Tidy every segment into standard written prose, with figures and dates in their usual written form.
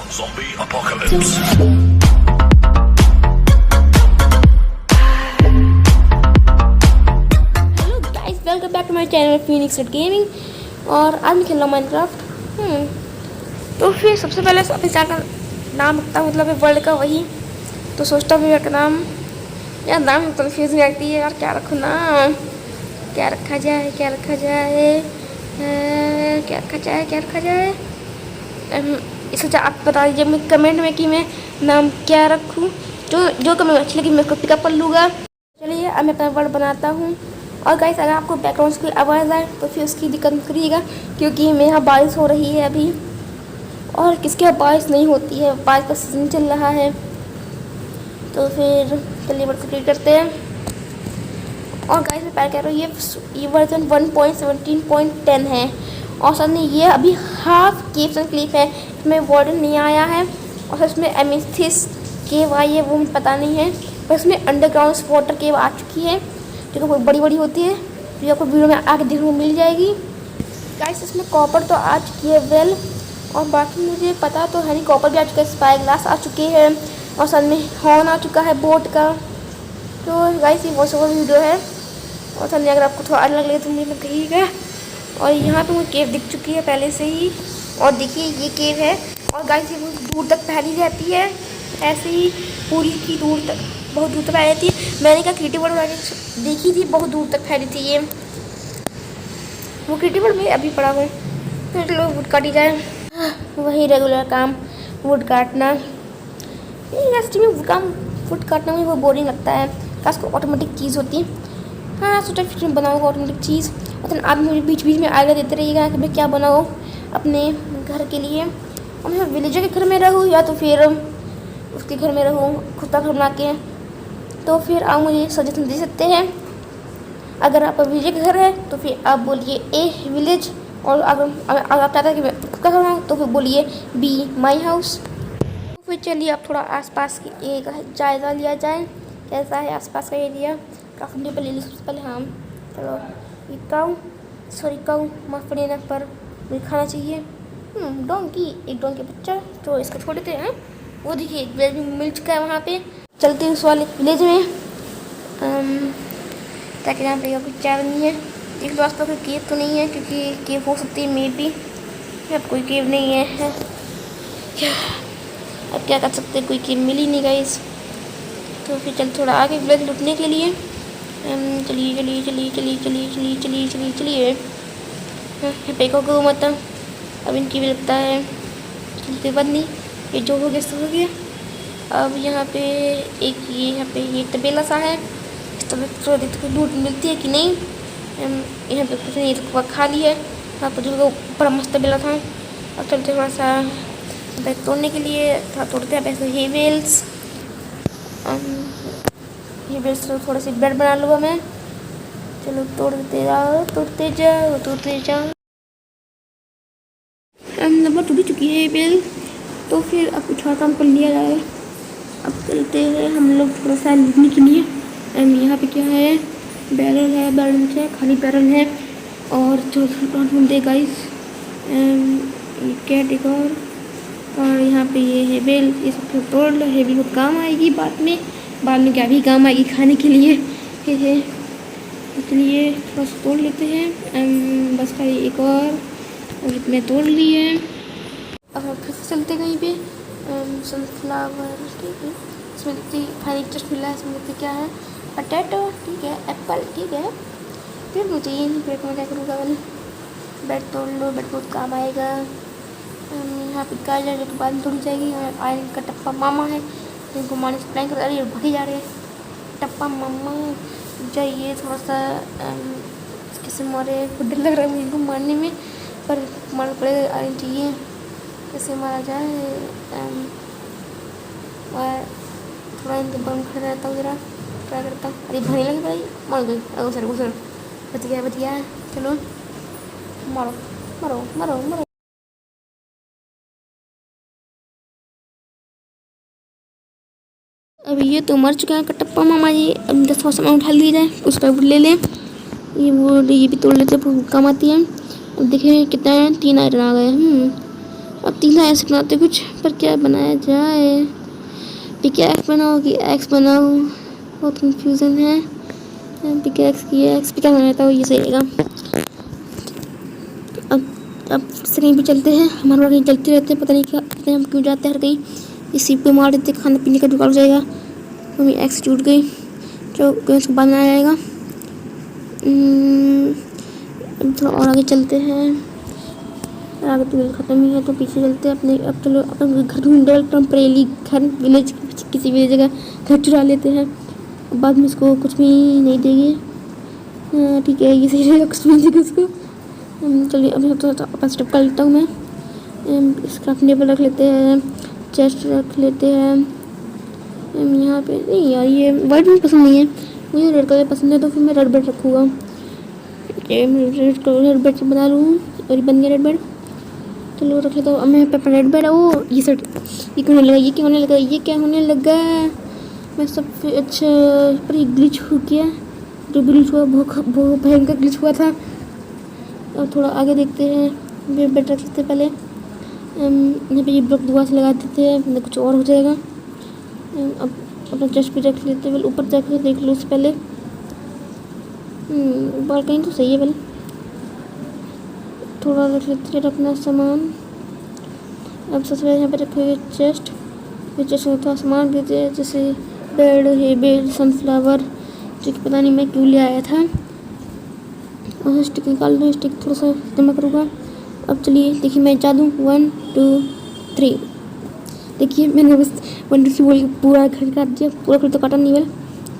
Zombie apocalypse. Hello guys, welcome back to my channel Phoenix Red Gaming. और आज मैं खेल रहा हूँ माइनक्राफ्ट। तो फिर सबसे पहले अपने चैनल का नाम रखता हूँ, मतलब वर्ल्ड का वही। तो सोचता हूँ मेरा नाम, यार नाम कन्फ्यूज नहीं लगती है यार, क्या रखूँ नाम, क्या रखा जाए, क्या रखा जाए, क्या रखा जाए, क्या रखा जाए। सोचा आप बता दीजिए मैं कमेंट में कि मैं नाम क्या रखूँ। जो कमेंट अच्छी लगी मैं उसको पिकअप कर लूँगा। चलिए अब मैं अपना वर्ड बनाता हूँ। और गाइस, अगर आपको बैकग्राउंड की आवाज़ आए तो फिर उसकी दिक्कत मत करिएगा, क्योंकि मेरे यहाँ बारिश हो रही है अभी, और किसके यहाँ बारिश नहीं होती है, बारिश का सीजन चल रहा है। तो फिर चलिए वर्ड क्रिएट करते हैं। और गाइस मैं पहले कह रहा हूँ ये वर्जन 1.17.10 है, और सर ने ये अभी हाफ केप्स एंड क्लिप है, इसमें वार्डन नहीं आया है। और इसमें एमिथिस केव आई है, वो मुझे पता नहीं है, पर इसमें अंडरग्राउंड वाटर केव आ चुकी है, जो कि बहुत बड़ी बड़ी होती है, जो आपको वीडियो में आगे देखने को मिल जाएगी। गाइस इसमें कॉपर तो आ चुकी है वेल, और बाकी मुझे पता तो है नहीं, कॉपर भी आ चुका है, स्पाई ग्लास आ चुके हैं, और साथ में हॉर्न आ चुका है बोट का। तो गाइस ये वॉइस ओवर वीडियो है, और साथ में अगर आपको थोड़ा अलग लगे तो मुझे कहिएगा। और यहाँ पे मुझे केव दिख चुकी है पहले से ही, और देखिए ये केव है। और गाइस ये बहुत दूर तक फैली रहती है, ऐसे ही पूरी की दूर तक, बहुत दूर तक फैली रहती है। मैंने क्या क्रिएटिव वर्ल्ड में देखी थी, बहुत दूर तक फैली थी ये, वो क्रिएटिव वर्ल्ड में अभी पड़ा हुआ है। तो चलो वुड काटी जाए, वही रेगुलर काम वुड काटना। में वुड काटना मुझे बहुत बोरिंग लगता है, खास को ऑटोमेटिक चीज़ होती है। हाँ सोचा फिर बनाऊँगा ऑटोमेटिक चीज़, और आप मुझे बीच बीच में आइडिया देते रहिएगा कि मैं क्या बनाऊँ अपने घर के लिए। और मैं विलेजर के घर में रहूँ या तो फिर उसके घर में रहूँ खुद का घर बना के। तो फिर आप मुझे सजेशन दे सकते हैं। अगर आप विलेज के घर है तो फिर आप बोलिए ए विलेज, और अगर आप चाहते हैं कि मैं खुद का घर बनाऊँ तो फिर बोलिए बी माई हाउस। तो फिर चलिए अब थोड़ा आसपास की एक जायज़ा लिया जाए, कैसा है आसपास का एरिया। काफ़ी डीप ले ली सबसे पहले हम। चलो ये काऊ माफ पड़े ना, पर मुझे खाना चाहिए। डोंकी, एक डोंकी बच्चा, तो इसको छोड़ देते हैं। वो देखिए एक विलेज में मिल चुका है, वहाँ पे चलते हैं उस वाले विलेज में, ताकि यहाँ पे कोई चार नहीं है। एक तो आसपास कोई केव तो नहीं है, क्योंकि केव हो सकती है मे बी, अब कोई केव नहीं है। क्या अब क्या कर सकते हैं, कोई केव मिली नहीं गाइस। तो फिर चल थोड़ा आगे विलेज लुटने के लिए चलिए चलिए चलिए चलिए चलिए चलिए चलिए चलिए चलिए पेको को मत, अब इनकी भी लगता है चलते बंद नहीं, ये जो हो गया सो हो गया। अब यहाँ पे एक यहाँ पे ये तबेला सा है, इस तबेले थोड़ा देखते कोई लूट मिलती है कि नहीं। यहाँ पे कुछ नहीं, तो खाली है। यहाँ पर जो बड़ा मस्त तबेला था। अब चलते थोड़ा सा बैग तोड़ने के लिए, थोड़ा तोड़ते हैं पैसे हे वेल्स। ये बेस थोड़ा सी बेड बना लूँगा मैं। चलो तोड़ते जाओ तोड़ते जाओ तोड़ते जाओ। नंबर टूट चुकी है ये बेल, तो फिर अब कुछ और काम कर लिया जाए। अब चलते हैं हम लोग थोड़ा सा लूटने के लिए। यहाँ पे क्या है, बैरल है, बैरल में खाली बैरल है, और जो ढूंढते गाइस कैट एक और यहाँ पे ये है बेल, ये सब तोड़ लो, है भी बहुत काम आएगी बाद में क्या भी काम आएगी खाने के लिए है। इसलिए थोड़ा सा तोड़ लेते हैं, बस खाली एक और मैं तोड़ ली है। अब हम फिर से चलते कहीं पे, सनफ्लावर ठीक है, इसमें देखते खाली इंटरेस्ट मिला है, इसमें देखते क्या है, पटेटो ठीक है, एप्पल ठीक है। फिर मुझे ये नहीं पेट में क्या करूँगा मैंने, बेड तोड़ लो, बेड बहुत काम आएगा। यहाँ पे गाजर जो बाद में तोड़ी जाएगी। आयरन का टप्पा मामा है, इनको मारने से प्लान कर, अरे भागे जा रहे हैं टप्पा मामा। जाइए थोड़ा सा कैसे मारे, डर लग रहा है मुझे इनको मारने में, पर मारना पड़ेगा, आयरन चाहिए। कैसे मारा जाए, और थोड़ा इनके बम खड़ा रहता हूँ, ज़रा ट्राई करता हूँ। अरे भाई लगे भाई, मर गई, गुजर बच गया। चलो मारो मारो मारो मारो। अब ये तो मर चुका है कटप्पा मामा जी। अब 10 सामान उठा ली जाए, उसका ले लें। ये भी तोड़ लेते, काम आती है। अब देखिए कितना है, 3 आयरन आ गए। अब तीन ऐसे बनाते कुछ, पर क्या बनाया जाए? पिकैक्स बनाओ कि एक्स बनाओ, बहुत कंफ्यूजन है। पिकैक्स की एक्स पे क्या बनाया था, ये सही रहेगा। अब से कहीं भी चलते हैं, हमारे वहाँ कहीं चलते रहते हैं, पता नहीं क्या पता नहीं हम क्यों जाते हैं हर कहीं। इस सीप पे मार देते, खाने पीने का जुगाड़ हो जाएगा। मम्मी एक्स टूट गई, जो उसको बनाया जाएगा। अब थोड़ा और आगे चलते हैं, आगे तो ख़त्म ही है तो पीछे चलते हैं अपने। अब चलो अपना घर ढूंढे, टेम्परेरी घर, विलेज किसी भी जगह घर चुरा लेते हैं, बाद में इसको कुछ भी नहीं देंगे। ठीक है, ये सही रहेगा, कुछ भी नहीं देगा उसको। चलिए अभी अपना स्टेप कर लेता हूँ मैं। इसका टेबल रख लेते हैं, चेस्ट रख लेते हैं। यहाँ पे नहीं यार, ये वाइट मुझे पसंद नहीं है, मुझे रेड कलर पसंद है, तो फिर मैं रेड बेड रखूँगा। रेड बेड बना लूँ और ये बन गया रेड बेड। चलो रख लेता हूँ। अब मैं अपना रेड बेड है वो ये सेट, ये क्यों होने लगा, ये क्या होने लगा, ये क्या होने लगा? मैं सब अच्छा पर ये ग्लिच हो गया, जो ग्लिच हुआ बहुत भयंकर ग्लिच हुआ था। और थोड़ा आगे देखते हैं, बेड रख सकते पहले। यहाँ पे ये ब्लॉक दोबारा से लगा देते हैं, मतलब कुछ और हो जाएगा। अब अपना चेस्ट पे रख लेते हैं, ऊपर जाकर देख लो उससे पहले। बालकनी तो सही है, पहले थोड़ा रख लेते हैं अपना सामान। अब सबसे पहले यहाँ पे रखेंगे चेस्ट, फिर चेस्ट में थोड़ा सामान देते हैं, जैसे बेड है, बेड सनफ्लावर, जो कि पता नहीं मैं क्यों ले आया था। और स्टिक निकाल लो, स्टिक थोड़ा सा जमा करूँगा। अब चलिए देखिए मैं जा दूँ 1 2 3। देखिए मैंने बस 1 2 3 बोल के पूरा घर काट दिया, पूरा घर तो काटा नहीं, वेल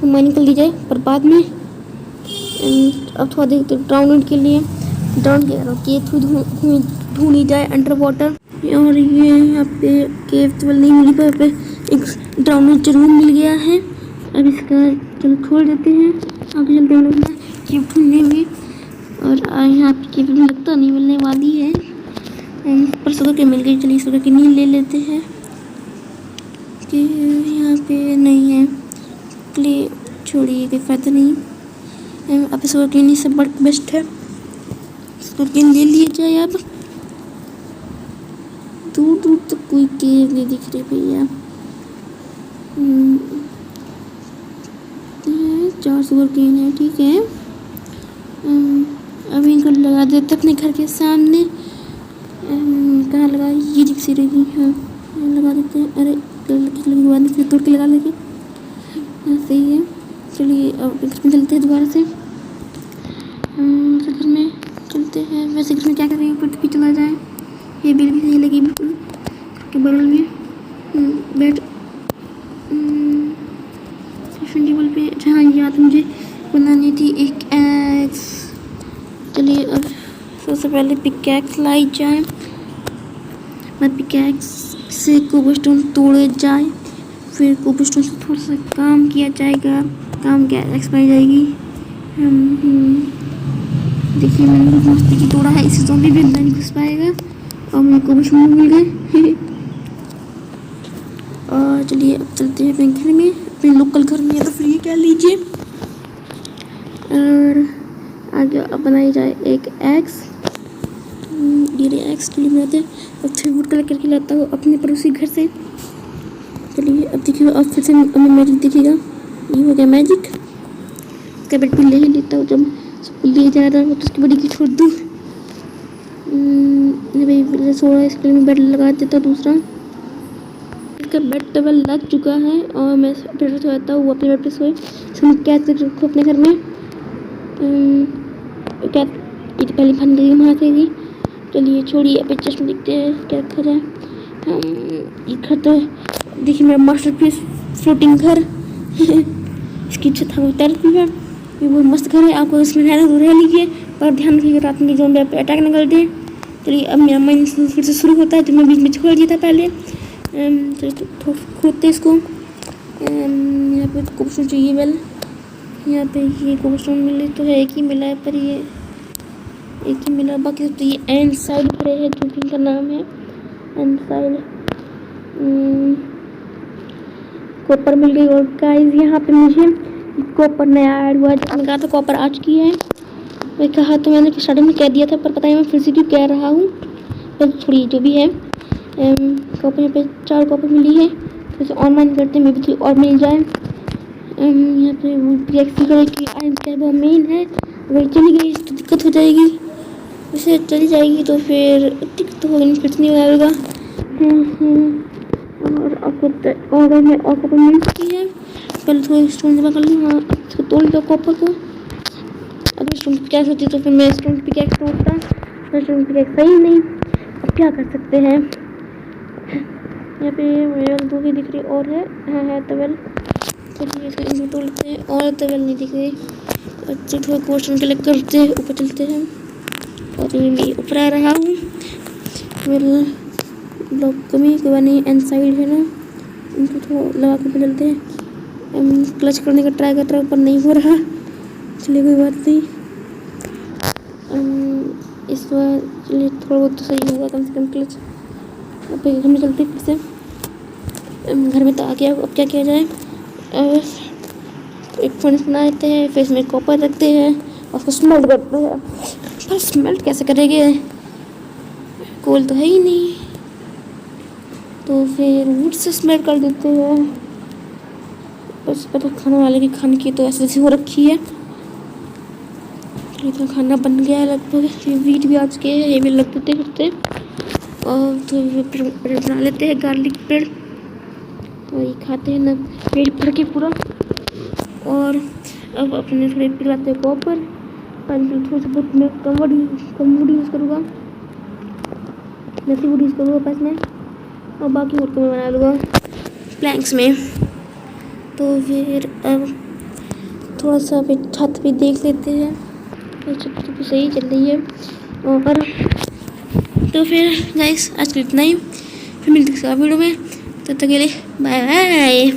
तो मैं निकल दी जाए, पर बाद में अब थोड़ा देखते डाउनलोड के लिए डाउन के थ्रू ढूंढी जाए अंडर वाटर। और ये यहाँ पे केव तो नहीं मिली, पर एक डाउनलोड जरूर मिल गया है। अब इसका चलो छोड़ देते हैं, आगे चलते हैं लोग केव ढूंढने में। और यहाँ पे केव लगता नहीं मिलने वाली है, पर सुगर के मिल गई। चलिए सुगर की नींद ले लेते हैं कि यहाँ पे नहीं है, इसलिए छोड़िए, कोई फायदा नहीं। अब सुगर की नींद सब बेस्ट है, सुगर की ले लिए जाए। अब दूर दूर तक कोई केव नहीं दिख रही भैया। 4 सुगर केन है, ठीक है। अभी इनको लगा देते अपने घर के सामने। कहाँ लगा, ये दिख सी रही, हाँ लगा देते हैं। अरे बाद फिर तोड़ के लगा लेंगे, सही है। चलिए अब घर में चलते हैं दोबारा से, घर में चलते हैं। वैसे घर में क्या करेंगे, ऊपर भी चला जाए, ये बिल भी सही लगी बिल्कुल के बगल में बेड टेबल पे। जहाँ याद मुझे बनानी थी एक एक्स। चलिए अब सबसे पहले पिकैक्स लाई जाए, मैं पिकैक्स से कोबलस्टोन तोड़े जाए, फिर कोबलस्टोन से थोड़ा सा काम किया जाएगा, काम क्या एक्स पाई जाएगी। देखिए मैंने मस्ती की तोड़ा है, इसी ज़ॉम्बी भी अंदर नहीं घुस पाएगा। और मुझे कोबलस्टोन मिल गए। और चलिए अब चलते हैं अपने घर में, अपने लोकल घर में, या तो फिर ये क्या लीजिए। और आगे अब बनाई जाए एक एक्स, ये एक्स चलिए बनाते हैं। अब फिर वुड कलेक्ट करके लाता हूँ अपने पड़ोसी घर से। चलिए अब देखिए, अब फिर से हमें मैजिक दिखेगा, ये हो गया मैजिक। इसका बेड भी ले ही लेता हूँ, जब सबको ले जा रहा है तो उसकी बड़ी की छोड़ दूँ। भाई सोड़ा, इसके लिए मैं बेड लगा देता हूँ दूसरा। इसका बेड टेबल लग चुका है और मैं बेड पर सोता हूँ, वो अपने बेड पर सोए। इसको कैद करके रखो अपने घर में। कैद ये तो पहले बन गई वहाँ से ही। चलिए छोड़िए, अब चेस्ट में देखते हैं क्या रखा जाए। ये घर तो देखिए मेरा मास्टरपीस फ्लोटिंग घर। इसकी छत हमें उतार दी है, ये बहुत मस्त घर है, आपको इसमें रहना तो रह लीजिए, पर ध्यान रखिएगा रात में ज़ॉम्बी पे अटैक न कर दे। चलिए अब मेरा माइंड फिर से शुरू होता है, जो मैं बीच में छोड़ दिया था पहले। चलिए खोदते इसको। यहाँ पे कोबलस्टोन चाहिए, वेल यहाँ पे ये कोबलस्टोन मिले तो है, एक ही मिला है, पर ये एक ही मिला, बाकी तो ये एंड साइड पड़े है, जो कि इनका नाम है एंड साइड। कॉपर मिल गई। और गाइस यहाँ पे मुझे कॉपर नया ऐड हुआ है, मैंने कहा था कॉपर आ चुकी है, मैं कहा तो मैंने स्टार्टिंग में कह दिया था, पर पता नहीं मैं फिर से क्यों कह रहा हूँ, पर छोड़िए जो भी है। कॉपर यहाँ पे 4 कॉपर मिली है, तो इसे ऑनलाइन करते हैं, मे भी और मिल जाए। यहाँ पे एक्सी कलर की आयरन क्या वो मेन है, अगर चली गई तो दिक्कत हो जाएगी, वैसे चली जाएगी तो फिर दिक्कत होगी, फिर नहीं आएगा। और आपको और में और कॉपर मिल चुकी है, पहले थोड़ी स्टोन जमा कर लूँ। हाँ, अब तोड़ दो कॉपर को। अगर स्टोन पिकैक्स होती तो फिर मैं स्टोन पिकैक्स तोड़ता, तो स्टोन पिकैक्स सही नहीं। अब क्या कर सकते हैं, यहाँ पे मेरे 2 ही दिख रही और है तवेल, चलिए इसको तोड़ लेते हैं। और तवेल नहीं दिख रही, अच्छे थोड़ा क्वेश्चन कलेक्ट करते हैं, ऊपर चलते हैं। और मैं ऊपर आ रहा हूँ, मेरे ब्लॉक कमी कोई नहीं, एंड साइड है ना, इनको थोड़ा लगा कर चलते हैं। क्लच करने का ट्राई कर रहा हूँ पर नहीं हो रहा, चलिए कोई बात नहीं। इस बार चलिए थोड़ा बहुत तो सही होगा कम से कम क्लच। अब घर में चलते फिर से, घर में तो आ गया। अब क्या किया जाए, एक फर्नेस बना देते हैं, फिर इसमें कॉपर रखते हैं और उसको स्मेल्ट करते हैं। पर स्मेल्ट कैसे करेंगे, कोल तो है ही नहीं, तो फिर वुड से स्मेल्ट कर देते हैं। बस पता खाने वाले की खाने की तो ऐसे हो रखी है। इतना खाना बन गया है लगभग, ये वीट भी आ चुके हैं, ये भी लग देते करते। और तो ब्रेड बना लेते हैं, गार्लिक ब्रेड, तो ये खाते हैं ना पेट भर के पूरा। और अब अपने थोड़े पिलाते हैं कॉपर, पर थोड़ा सा बहुत मैं कम वुड यूज़ करूँगा, वैसे वुड यूज़ करूँगा बस मैं, और बाकी वुड को मैं बना लूँगा प्लैंक्स में। तो फिर अब थोड़ा सा पे छत पे देख लेते हैं, तो छत तो सही चल रही है। और तो फिर गाइस आज के इतना ही, फिर मिलते हैं वीडियो में, तब तक के लिए बाय बाय।